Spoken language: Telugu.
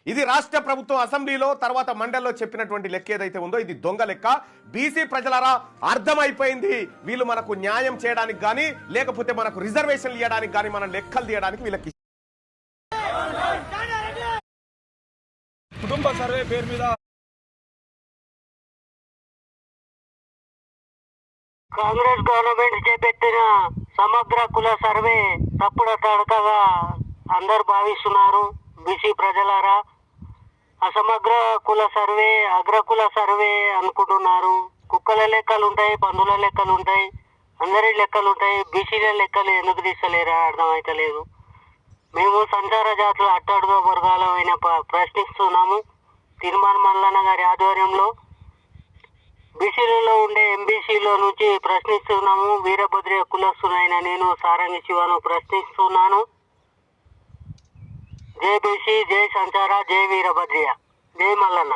ఇది రాష్ట్ర ప్రభుత్వం అసెంబ్లీలో తర్వాత మండలిలో చెప్పినటువంటి లెక్క ఏదైతే ఉందో ఇది దొంగ లెక్క. బీసీ ప్రజలారా అర్థమైపోయింది, వీళ్ళు మనకు న్యాయం చేయడానికి కానీ లేకపోతే మనకు రిజర్వేషన్లు ఇవ్వడానికి కానీ మన లెక్కలు తీయడానికి వీళ్ళకి కుటుంబ సర్వే పేరు మీద కాంగ్రెస్ గవర్నమెంట్ చేపట్టిన సమగ్ర కుల సర్వే తప్పుడు తడకగా అందరు భావిస్తున్నారు. బీసీ ప్రజలారా, అసమగ్ర కుల సర్వే అగ్రకుల సర్వే అనుకుంటున్నారు. కుక్కల లెక్కలు ఉంటాయి, పందుల లెక్కలు ఉంటాయి, అందరి లెక్కలు ఉంటాయి. బీసీల లెక్కలు ఎందుకు తీస్తలేరా అర్థమైతలేదు. మేము సంచార జాతుల అట్టడుగు వర్గాలమైన ప్రశ్నిస్తున్నాము. తిరుమల మల్లన్న గారి ఆధ్వర్యంలో బీసీలలో ఉండే ఎంబీసీలో నుంచి ప్రశ్నిస్తున్నాము. వీరభద్ర కులస్తునైన నేను సారంగి శివను ప్రశ్నిస్తున్నాను. జై బీసీ, జై సంచార, జై వీరభద్రయ్య, జై మల్లన్న.